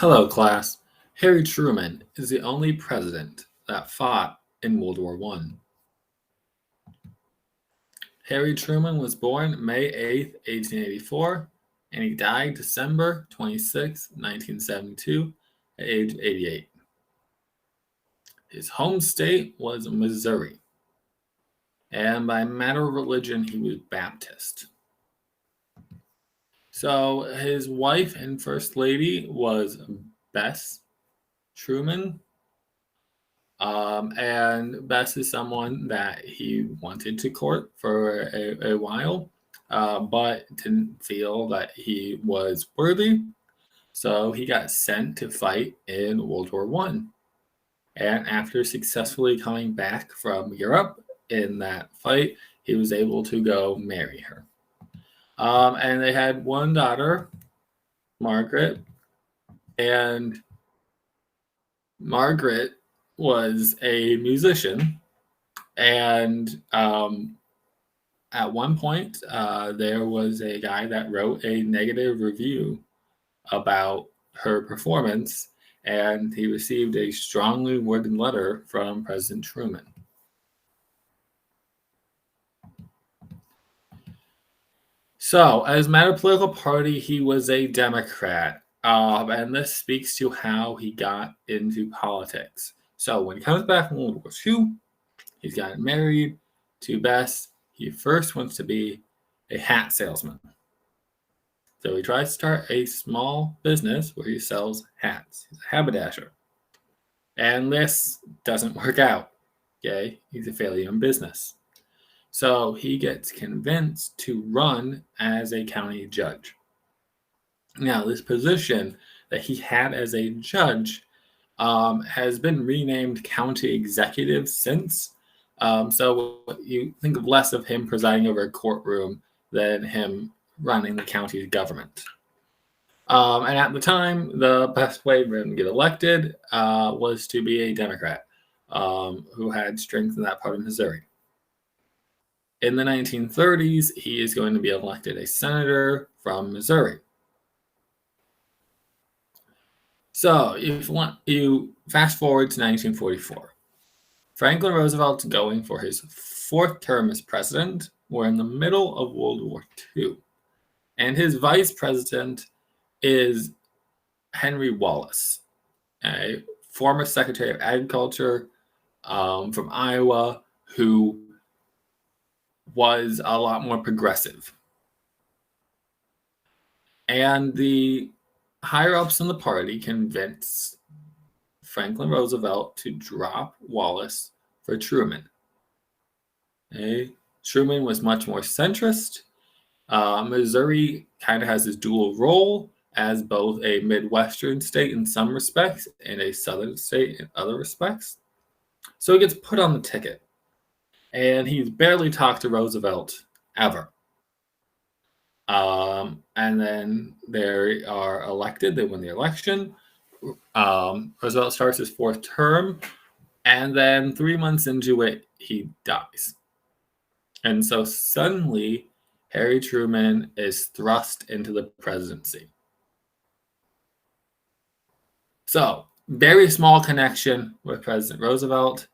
Hello, class. Harry Truman is the only president that fought in World War I. Harry Truman was born May 8th, 1884, and he died December 26th, 1972, at age 88. His home state was Missouri, and by matter of religion, he was Baptist. So his wife and first lady was Bess Truman. And Bess is someone that he wanted to court for a while, but didn't feel that he was worthy. So he got sent to fight in World War One. And after successfully coming back from Europe in that fight, he was able to go marry her. And they had one daughter, Margaret, and Margaret was a musician. And at one point, there was a guy that wrote a negative review about her performance, and he received a strongly worded letter from President Truman. So, as a matter of political party, he was a Democrat, and this speaks to how he got into politics. So, when he comes back from World War II, he's gotten married to Bess. He first wants to be a hat salesman. So he tries to start a small business where he sells hats. He's a haberdasher. And this doesn't work out. Okay, he's a failure in business. So he gets convinced to run as a county judge. Now, this position that he had as a judge has been renamed county executive since. So you think of less of him presiding over a courtroom than him running the county's government. And at the time, the best way for him to get elected was to be a Democrat who had strength in that part of Missouri. In the 1930s, he is going to be elected a senator from Missouri. So if you fast forward to 1944. Franklin Roosevelt going for his fourth term as president. We're in the middle of World War II. And his vice president is Henry Wallace, a former Secretary of Agriculture from Iowa who was a lot more progressive. And the higher-ups in the party convinced Franklin Roosevelt to drop Wallace for Truman. Okay? Truman was much more centrist. Missouri kind of has this dual role as both a Midwestern state in some respects and a Southern state in other respects. So he gets put on the ticket. And he's barely talked to Roosevelt ever. And then they are elected. They win the election. Roosevelt starts his fourth term. And then 3 months into it, he dies. And so suddenly, Harry Truman is thrust into the presidency. So, very small connection with President Roosevelt.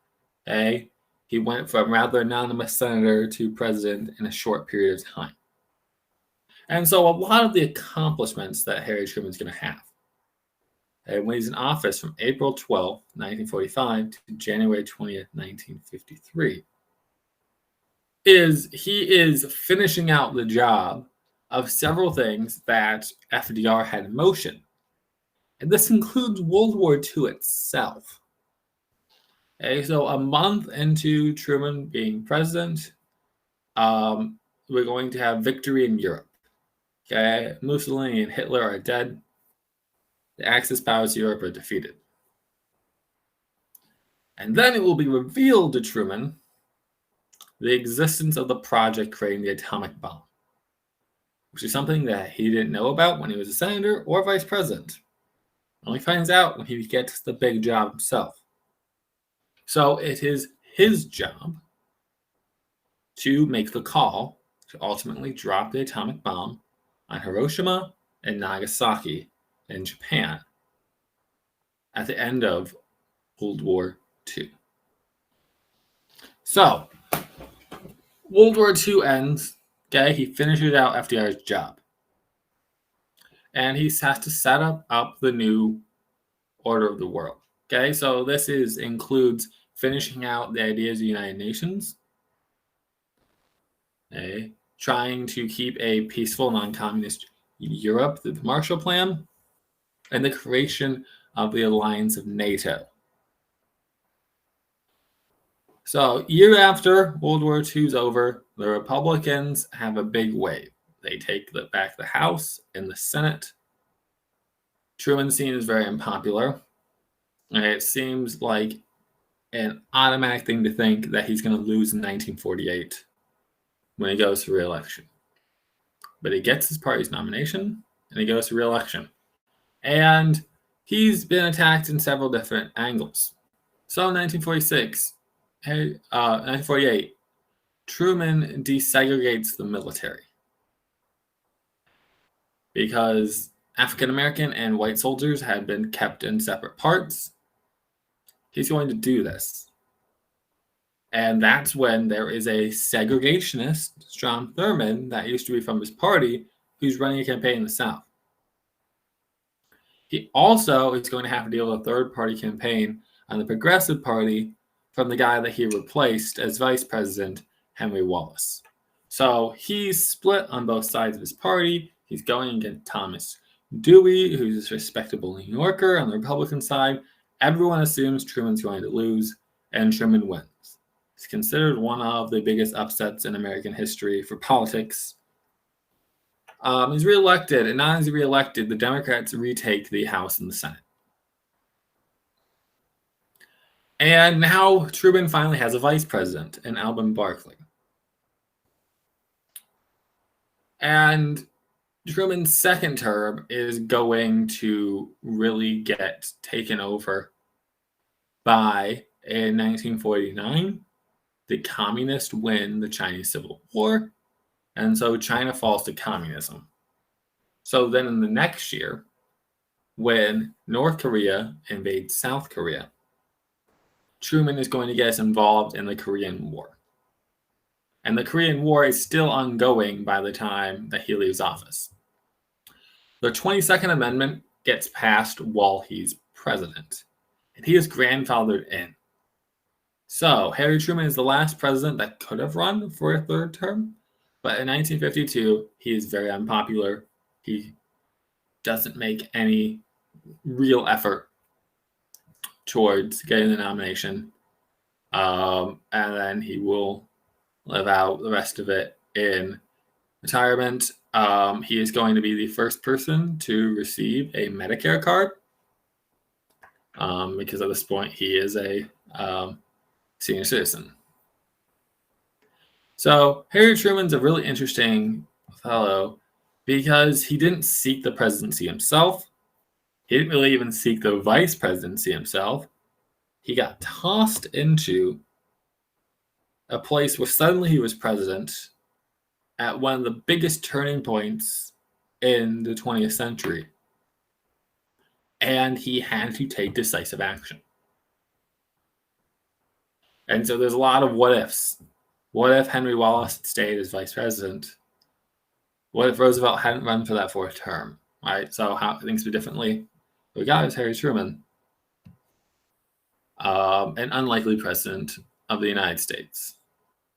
Okay? He went from rather anonymous senator to president in a short period of time. And so a lot of the accomplishments that Harry Truman's going to have when he's in office from April 12th, 1945 to January 20th, 1953, is he is finishing out the job of several things that FDR had in motion. And this includes World War II itself. Okay, so a month into Truman being president, we're going to have victory in Europe. Okay, Mussolini and Hitler are dead. The Axis powers of Europe are defeated. And then it will be revealed to Truman the existence of the project creating the atomic bomb, which is something that he didn't know about when he was a senator or vice president. Only finds out when he gets the big job himself. So it is his job to make the call to ultimately drop the atomic bomb on Hiroshima and Nagasaki in Japan. at the end of World War II. So, World War II ends. Okay, he finishes out FDR's job. And he has to set up the new order of the world. Okay, so this includes finishing out the ideas of the United Nations, okay, trying to keep a peaceful, non-communist Europe through the Marshall Plan, and the creation of the alliance of NATO. So, year after World War II is over, the Republicans have a big wave. They take back the House and the Senate. Truman's seen as very unpopular. And it seems like an automatic thing to think that he's going to lose in 1948 when he goes for re-election. But he gets his party's nomination, and he goes for re-election. And he's been attacked in several different angles. So in 1948, Truman desegregates the military because African American and white soldiers had been kept in separate parts. He's going to do this. And that's when there is a segregationist, Strom Thurmond, that used to be from his party, who's running a campaign in the South. He also is going to have to deal with a third-party campaign on the Progressive Party from the guy that he replaced as vice president, Henry Wallace. So he's split on both sides of his party. He's going against Thomas Dewey, who's a respectable New Yorker on the Republican side. Everyone assumes Truman's going to lose, and Truman wins. It's considered one of the biggest upsets in American history for politics. He's reelected, and not only reelected, the Democrats retake the House and the Senate. And now Truman finally has a vice president in Alben Barkley. And Truman's second term is going to really get taken over by, in 1949, the communists win the Chinese Civil War, and so China falls to communism. So then in the next year, when North Korea invades South Korea, Truman is going to get us involved in the Korean War. And the Korean War is still ongoing by the time that he leaves office. The 22nd Amendment gets passed while he's president, and he is grandfathered in. So, Harry Truman is the last president that could have run for a third term, but in 1952, he is very unpopular. He doesn't make any real effort towards getting the nomination, and then he will live out the rest of it in retirement. He is going to be the first person to receive a Medicare card, because at this point he is a senior citizen. So Harry Truman's a really interesting fellow because he didn't seek the presidency himself. He didn't really even seek the vice presidency himself. He got tossed into a place where suddenly he was president at one of the biggest turning points in the 20th century. And he had to take decisive action. And so there's a lot of what ifs. What if Henry Wallace had stayed as vice president? What if Roosevelt hadn't run for that fourth term? Right? So how things would be differently. The guy was Harry Truman, an unlikely president of the United States.